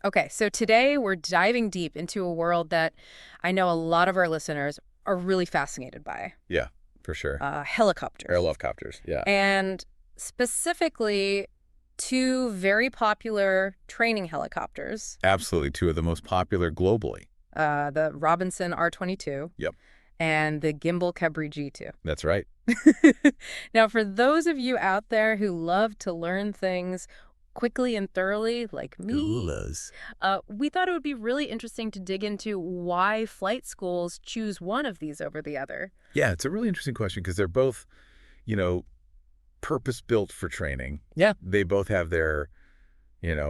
Okay, so today we're diving deep into a world that I know a lot of our listeners are really fascinated by. Yeah, for sure. Helicopters. Airloftcopters, yeah. And specifically, two very popular training helicopters, Absolutely, two of the most popular globally. the Robinson R22 Yep, and the Guimbal Cabri G2. that's right. Now, for those of you out there who love to learn things quickly and thoroughly, like me, Doulas. we thought it would be really interesting to dig into why flight schools choose one of these over the other. Yeah, it's a really interesting question because they're both, you know, purpose-built for training. Yeah. They both have their,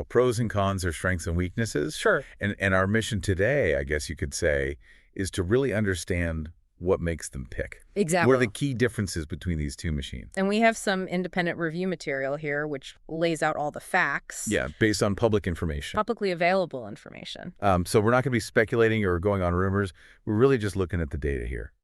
pros and cons, their strengths and weaknesses. Sure. And our mission today, I guess you could say, is to really understand what makes them pick. Exactly. What are the key differences between these two machines? And we have some independent review material here, which lays out all the facts. Yeah, based on public information. Publicly available information. So we're not going to be speculating or going on rumors. We're really just looking at the data here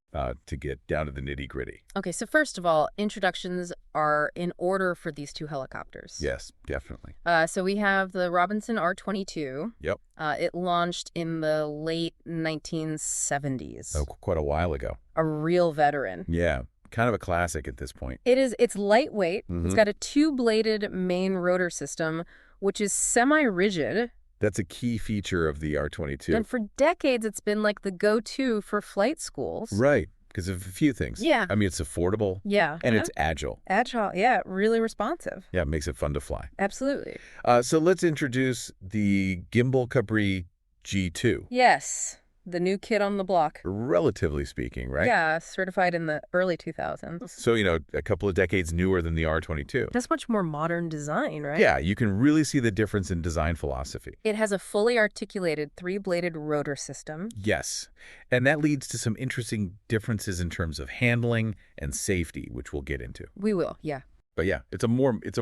to get down to the nitty-gritty. Okay, so first of all, introductions are in order for these two helicopters. Yes, definitely. So we have the Robinson R22. Yep. It launched in the late 1970s. Oh, quite a while ago. A real veteran. Yeah, kind of a classic at this point. It's lightweight. Mm-hmm. It's got a two-bladed main rotor system, which is semi-rigid. That's a key feature of the R22. And for decades, it's been like the go-to for flight schools. Right, because of a few things. Yeah. I mean, it's affordable. Yeah. And it's agile. Agile. Yeah, really responsive. Yeah, it makes it fun to fly. Absolutely. So let's introduce the Guimbal Cabri G2. Yes. The new kid on the block. Relatively speaking, right? Yeah, certified in the early 2000s. So, a couple of decades newer than the R22. That's much more modern design, right? Yeah, you can really see the difference in design philosophy. It has a fully articulated three-bladed rotor system. Yes, and that leads to some interesting differences in terms of handling and safety, which we'll get into. We will, yeah. But yeah, it's a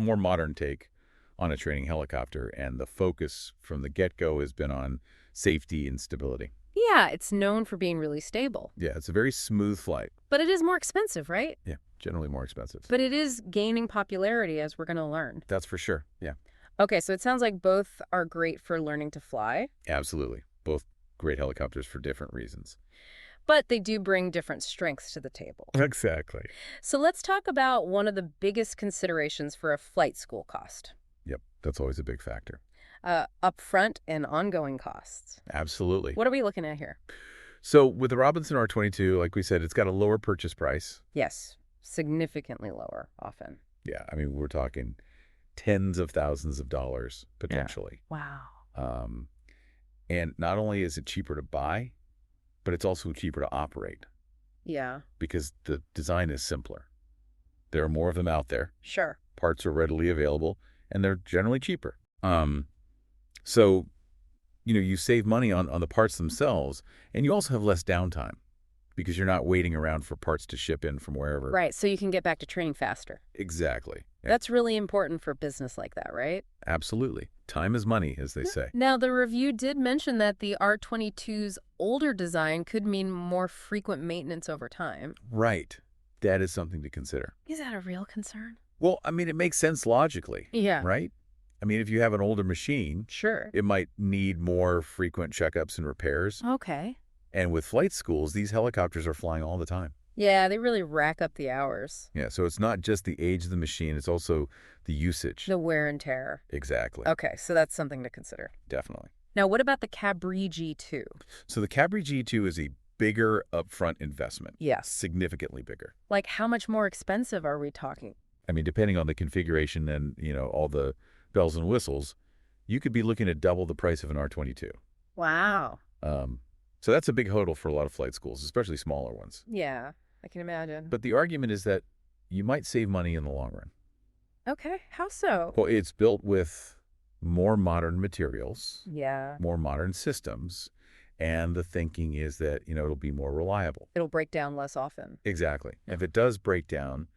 more modern take on a training helicopter, and the focus from the get-go has been on safety and stability. Yeah, it's known for being really stable. Yeah, it's a very smooth flight. But it is more expensive, right? Yeah, generally more expensive. But it is gaining popularity, as we're going to learn. That's for sure, yeah. Okay, so it sounds like both are great for learning to fly. Absolutely. Both great helicopters for different reasons. But they do bring different strengths to the table. Exactly. So let's talk about one of the biggest considerations for a flight school cost. Yep, that's always a big factor. Upfront and ongoing costs. Absolutely. What are we looking at here? So with the Robinson R22, like we said, it's got a lower purchase price. Yes, significantly lower, often. Yeah, I mean, we're talking tens of thousands of dollars, potentially. Yeah. Wow. And not only is it cheaper to buy, but it's also cheaper to operate. Yeah. Because the design is simpler. There are more of them out there. Sure. Parts are readily available, and they're generally cheaper. So, you save money on the parts themselves, and you also have less downtime because you're not waiting around for parts to ship in from wherever. Right, so you can get back to training faster. Exactly. Yeah. That's really important for business like that, right? Absolutely. Time is money, as they say. Now, the review did mention that the R22's older design could mean more frequent maintenance over time. Right. That is something to consider. Is that a real concern? Well, I mean, it makes sense logically. Yeah. Right? I mean, if you have an older machine, Sure. it might need more frequent checkups and repairs. Okay. And with flight schools, these helicopters are flying all the time. Yeah, they really rack up the hours. Yeah, so it's not just the age of the machine, it's also the usage. The wear and tear. Exactly. Okay, so that's something to consider. Definitely. Now, what about the Cabri G2? So the Cabri G2 is a bigger upfront investment. Yes. Significantly bigger. Like, how much more expensive are we talking? I mean, depending on the configuration and, all the bells and whistles, you could be looking at double the price of an R22. Wow. So that's a big hurdle for a lot of flight schools, especially smaller ones. Yeah, I can imagine. But the argument is that you might save money in the long run. Okay, how so? Well, it's built with more modern materials, Yeah. more modern systems, and the thinking is that, it'll be more reliable. It'll break down less often. Exactly. If it does break down,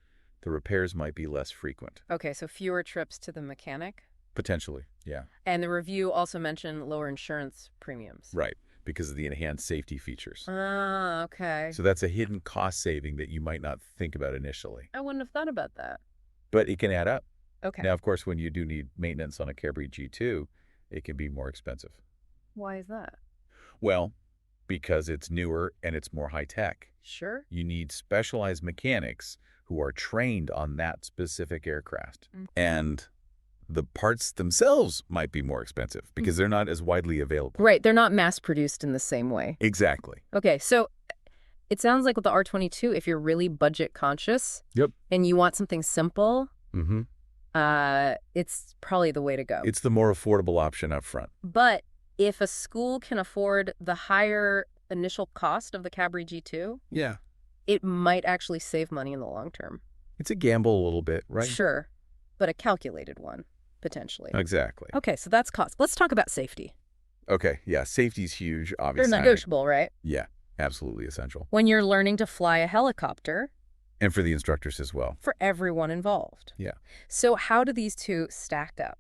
the repairs might be less frequent. Okay, so fewer trips to the mechanic? Potentially, yeah. And the review also mentioned lower insurance premiums. Right, because of the enhanced safety features. Ah, okay. So that's a hidden cost saving that you might not think about initially. I wouldn't have thought about that. But it can add up. Okay. Now, of course, when you do need maintenance on a Cabri G2, it can be more expensive. Why is that? Well, because it's newer and it's more high-tech. Sure. You need specialized mechanics who are trained on that specific aircraft. And the parts themselves might be more expensive because they're not as widely available. Right. They're not mass produced in the same way. Exactly. Okay. So it sounds like with the R22, if you're really budget conscious and you want something simple, it's probably the way to go. It's the more affordable option up front. But if a school can afford the higher initial cost of the Cabri G2, it might actually save money in the long term. It's a gamble a little bit, right? Sure, but a calculated one, potentially. Exactly. Okay, so that's cost. Let's talk about safety. Okay, yeah, safety's huge, obviously. They're negotiable, right? Yeah, absolutely essential. When you're learning to fly a helicopter. And for the instructors as well. For everyone involved. Yeah. So how do these two stack up?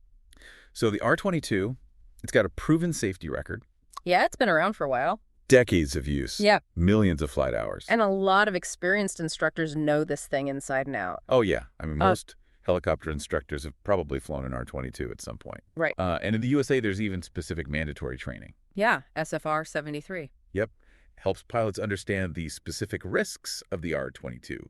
So the R22, it's got a proven safety record. Yeah, it's been around for a while. Decades of use. Yeah. Millions of flight hours. And a lot of experienced instructors know this thing inside and out. Oh, yeah. I mean, most helicopter instructors have probably flown an R22 at some point. Right. And in the USA, there's even specific mandatory training. Yeah, SFR 73. Yep. Helps pilots understand the specific risks of the R22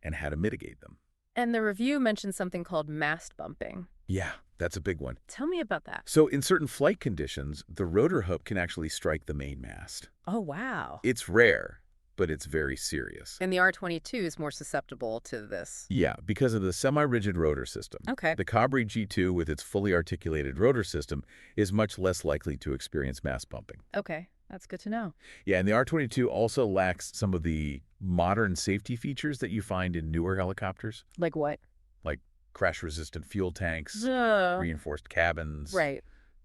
and how to mitigate them. And the review mentioned something called mast bumping. Yeah, that's a big one. Tell me about that. So in certain flight conditions, the rotor hook can actually strike the main mast. Oh, wow. It's rare, but it's very serious. And the R22 is more susceptible to this. Yeah, because of the semi-rigid rotor system. Okay. The Cabri G2 with its fully articulated rotor system is much less likely to experience mast bumping. Okay, that's good to know. Yeah, and the R22 also lacks some of the modern safety features that you find in newer helicopters. Like what? Like crash-resistant fuel tanks, reinforced cabins, right,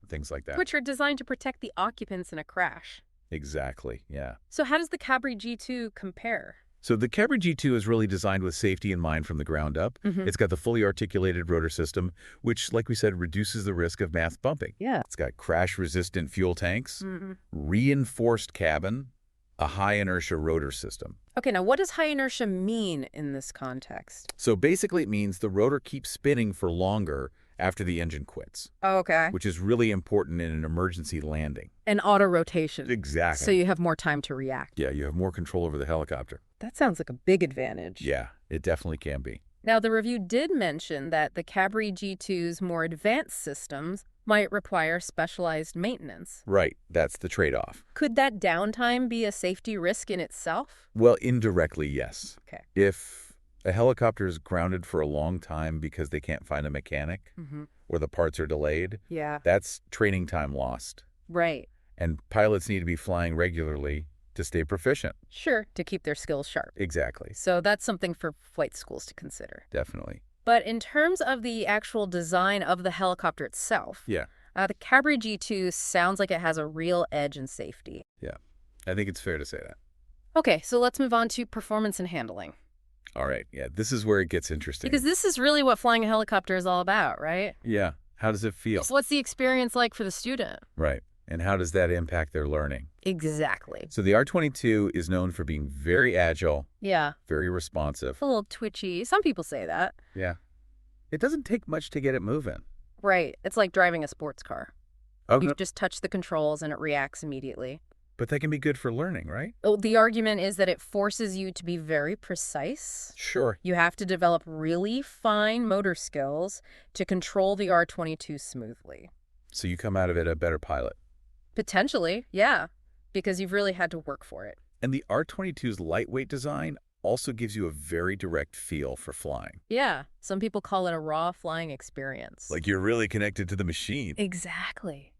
things like that. Which are designed to protect the occupants in a crash. Exactly, yeah. So how does the Cabri G2 compare? So the Cabri G2 is really designed with safety in mind from the ground up. It's got the fully articulated rotor system, which, like we said, reduces the risk of mast bumping. Yeah. It's got crash-resistant fuel tanks, reinforced cabin, a high-inertia rotor system. Okay, now what does high inertia mean in this context? So basically it means the rotor keeps spinning for longer after the engine quits. Oh, okay. Which is really important in an emergency landing. An auto rotation. Exactly. So you have more time to react. Yeah, you have more control over the helicopter. That sounds like a big advantage. Yeah, it definitely can be. Now, the review did mention that the Cabri G2's more advanced systems might require specialized maintenance. Right, that's the trade-off. Could that downtime be a safety risk in itself? Well, indirectly, yes. Okay. If a helicopter is grounded for a long time because they can't find a mechanic or the parts are delayed, that's training time lost. Right. And pilots need to be flying regularly to stay proficient. Sure, to keep their skills sharp. Exactly. So that's something for flight schools to consider. Definitely. But in terms of the actual design of the helicopter itself, the Cabri G2 sounds like it has a real edge in safety. Yeah, I think it's fair to say that. Okay, so let's move on to performance and handling. All right, yeah, this is where it gets interesting. Because this is really what flying a helicopter is all about, right? Yeah, how does it feel? So what's the experience like for the student? Right, and how does that impact their learning? Exactly. So the R22 is known for being very agile. Yeah. Very responsive. A little twitchy. Some people say that. Yeah. It doesn't take much to get it moving. Right. It's like driving a sports car. Okay. You just touch the controls and it reacts immediately. But that can be good for learning, right? Oh, the argument is that it forces you to be very precise. Sure. You have to develop really fine motor skills to control the R22 smoothly. So you come out of it a better pilot. Potentially, yeah, because you've really had to work for it. And the R22's lightweight design also gives you a very direct feel for flying. Yeah, some people call it a raw flying experience. Like you're really connected to the machine. Exactly.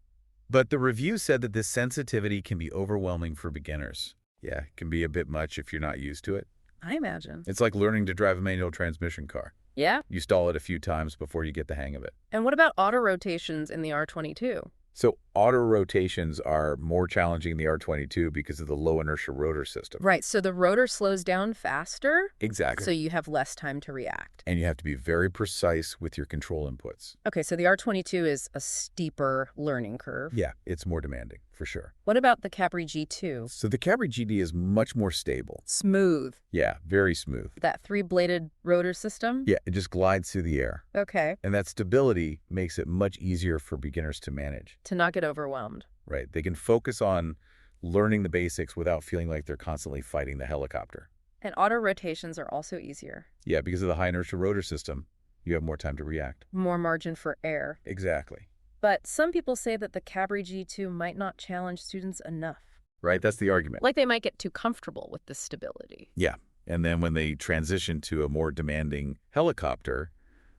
But the review said that this sensitivity can be overwhelming for beginners. Yeah, it can be a bit much if you're not used to it. I imagine. It's like learning to drive a manual transmission car. Yeah. You stall it a few times before you get the hang of it. And what about auto rotations in the R22? So Auto rotations are more challenging in the R22 because of the low inertia rotor system. Right, so the rotor slows down faster, Exactly. so you have less time to react. And you have to be very precise with your control inputs. Okay, so the R22 is a steeper learning curve. Yeah, it's more demanding, for sure. What about the Cabri G2? So the Cabri GD is much more stable. Smooth. Yeah, very smooth. That three-bladed rotor system? Yeah, it just glides through the air. Okay. And that stability makes it much easier for beginners to manage. To not get overwhelmed. Right. They can focus on learning the basics without feeling like they're constantly fighting the helicopter. And auto rotations are also easier. Yeah, because of the high inertia rotor system, you have more time to react. More margin for error. Exactly. But some people say that the Cabri G2 might not challenge students enough. Right, that's the argument. Like they might get too comfortable with the stability. Yeah, and then when they transition to a more demanding helicopter,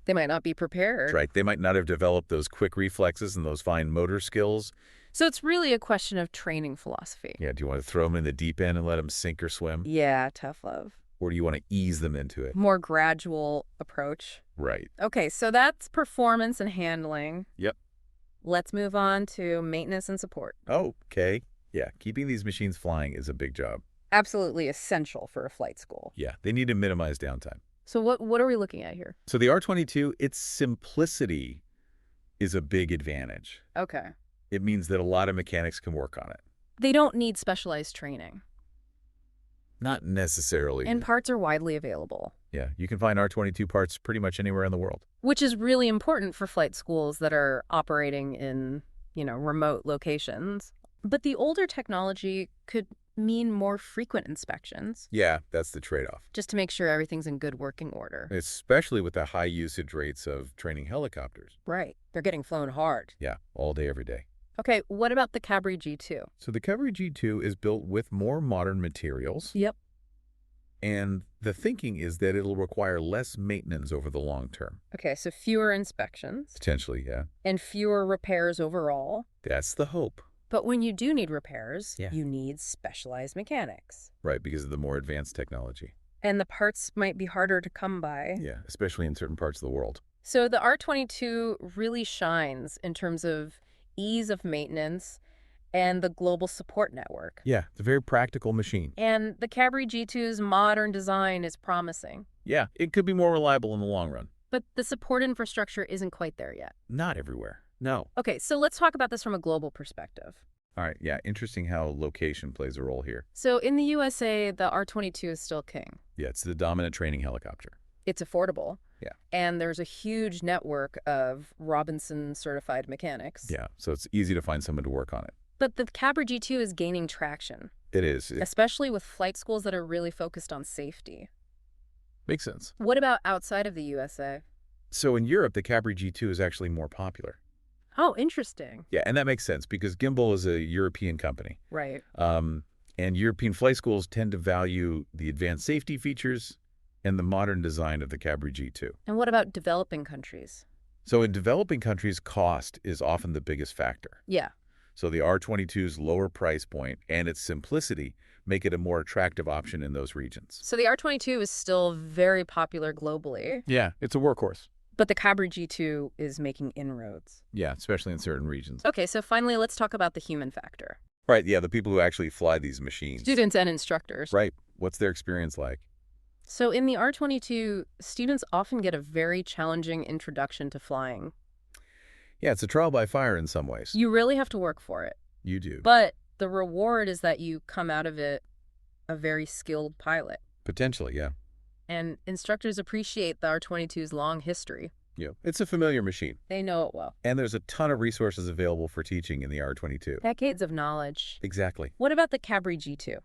they might not be prepared. Right, they might not have developed those quick reflexes and those fine motor skills. So it's really a question of training philosophy. Yeah, do you want to throw them in the deep end and let them sink or swim? Yeah, tough love. Or do you want to ease them into it? More gradual approach. Right. Okay, so that's performance and handling. Yep. Let's move on to maintenance and support. Oh, okay. Yeah, keeping these machines flying is a big job. Absolutely essential for a flight school. Yeah, they need to minimize downtime. So what are we looking at here? So the R22, its simplicity is a big advantage. Okay. It means that a lot of mechanics can work on it. They don't need specialized training. Not necessarily. And parts are widely available. Yeah, you can find R22 parts pretty much anywhere in the world. Which is really important for flight schools that are operating in, remote locations. But the older technology could mean more frequent inspections. Yeah, that's the trade-off. Just to make sure everything's in good working order. Especially with the high usage rates of training helicopters. Right. They're getting flown hard. Yeah, all day, every day. Okay, what about the Cabri G2? So the Cabri G2 is built with more modern materials. Yep. And the thinking is that it'll require less maintenance over the long term. Okay, so fewer inspections. Potentially, yeah. And fewer repairs overall. That's the hope. But when you do need repairs, you need specialized mechanics. Right, because of the more advanced technology. And the parts might be harder to come by. Yeah, especially in certain parts of the world. So the R22 really shines in terms of ease of maintenance and the global support network. Yeah, it's a very practical machine. And the Cabri G2's modern design is promising. Yeah, it could be more reliable in the long run. But the support infrastructure isn't quite there yet. Not everywhere. No. Okay, so let's talk about this from a global perspective. All right, yeah, interesting how location plays a role here. So in the USA, the R22 is still king. Yeah, it's the dominant training helicopter. It's affordable. Yeah. And there's a huge network of Robinson certified mechanics. Yeah, so it's easy to find someone to work on it. But the Cabri G2 is gaining traction. It is. Especially with flight schools that are really focused on safety. Makes sense. What about outside of the USA? So in Europe, the Cabri G2 is actually more popular. Oh, interesting. Yeah, and that makes sense because Guimbal is a European company. Right. And European flight schools tend to value the advanced safety features and the modern design of the Cabri G2. And what about developing countries? So in developing countries, cost is often the biggest factor. Yeah. So the R22's lower price point and its simplicity make it a more attractive option in those regions. So the R22 is still very popular globally. Yeah, it's a workhorse. But the Cabri G2 is making inroads. Yeah, especially in certain regions. Okay, so finally, let's talk about the human factor. Right, yeah, the people who actually fly these machines. Students and instructors. Right. What's their experience like? So in the R22, students often get a very challenging introduction to flying. Yeah, it's a trial by fire in some ways. You really have to work for it. You do. But the reward is that you come out of it a very skilled pilot. Potentially, yeah. And instructors appreciate the R22's long history. Yeah, it's a familiar machine. They know it well. And there's a ton of resources available for teaching in the R22. Decades of knowledge. Exactly. What about the Cabri G2?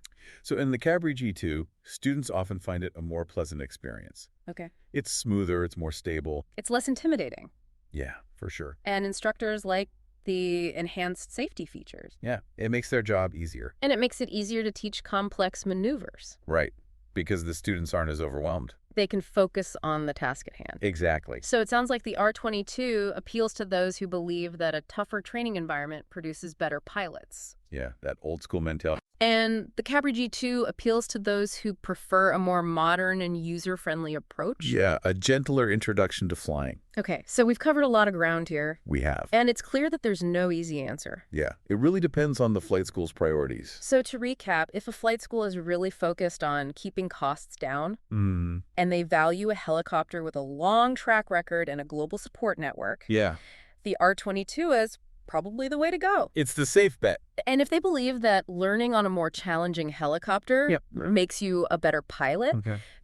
So in the Cabri G2, students often find it a more pleasant experience. Okay. It's smoother, it's more stable. It's less intimidating. Yeah, for sure. And instructors like the enhanced safety features. Yeah, it makes their job easier. And it makes it easier to teach complex maneuvers. Right, because the students aren't as overwhelmed. They can focus on the task at hand. Exactly. So it sounds like the R22 appeals to those who believe that a tougher training environment produces better pilots. Yeah, that old school mentality. And the Cabri G2 appeals to those who prefer a more modern and user-friendly approach? Yeah, a gentler introduction to flying. Okay, so we've covered a lot of ground here. We have. And it's clear that there's no easy answer. Yeah, it really depends on the flight school's priorities. So to recap, if a flight school is really focused on keeping costs down, and they value a helicopter with a long track record and a global support network, Yeah. the R22 is probably the way to go. It's the safe bet. And if they believe that learning on a more challenging helicopter makes you a better pilot,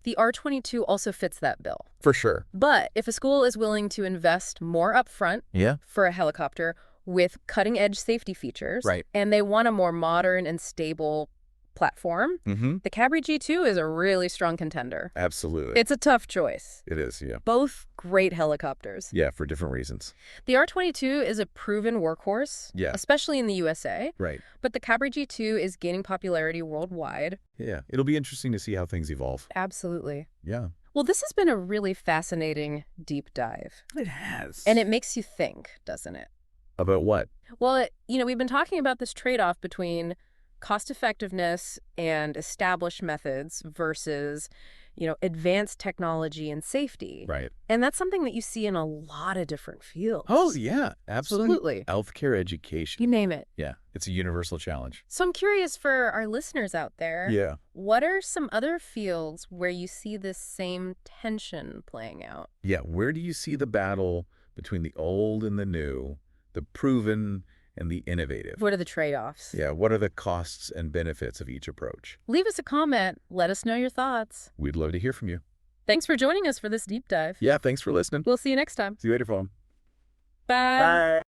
the R22 also fits that bill. For sure. But if a school is willing to invest more upfront for a helicopter with cutting-edge safety features, and they want a more modern and stable platform, the Cabri G2 is a really strong contender. Absolutely. It's a tough choice. It is, yeah. Both great helicopters. Yeah, for different reasons. The R22 is a proven workhorse, especially in the USA. Right. But the Cabri G2 is gaining popularity worldwide. Yeah, it'll be interesting to see how things evolve. Absolutely. Yeah. Well, this has been a really fascinating deep dive. It has. And it makes you think, doesn't it? About what? Well, we've been talking about this trade-off between cost effectiveness and established methods versus, advanced technology and safety. Right. And that's something that you see in a lot of different fields. Oh, yeah, absolutely. Absolutely. Healthcare education. You name it. Yeah, it's a universal challenge. So I'm curious for our listeners out there. What are some other fields where you see this same tension playing out? Yeah, where do you see the battle between the old and the new, the proven and the innovative? What are the trade-offs? Yeah, what are the costs and benefits of each approach? Leave us a comment. Let us know your thoughts. We'd love to hear from you. Thanks for joining us for this deep dive. Yeah, thanks for listening. We'll see you next time. See you later, Phone. Bye. Bye.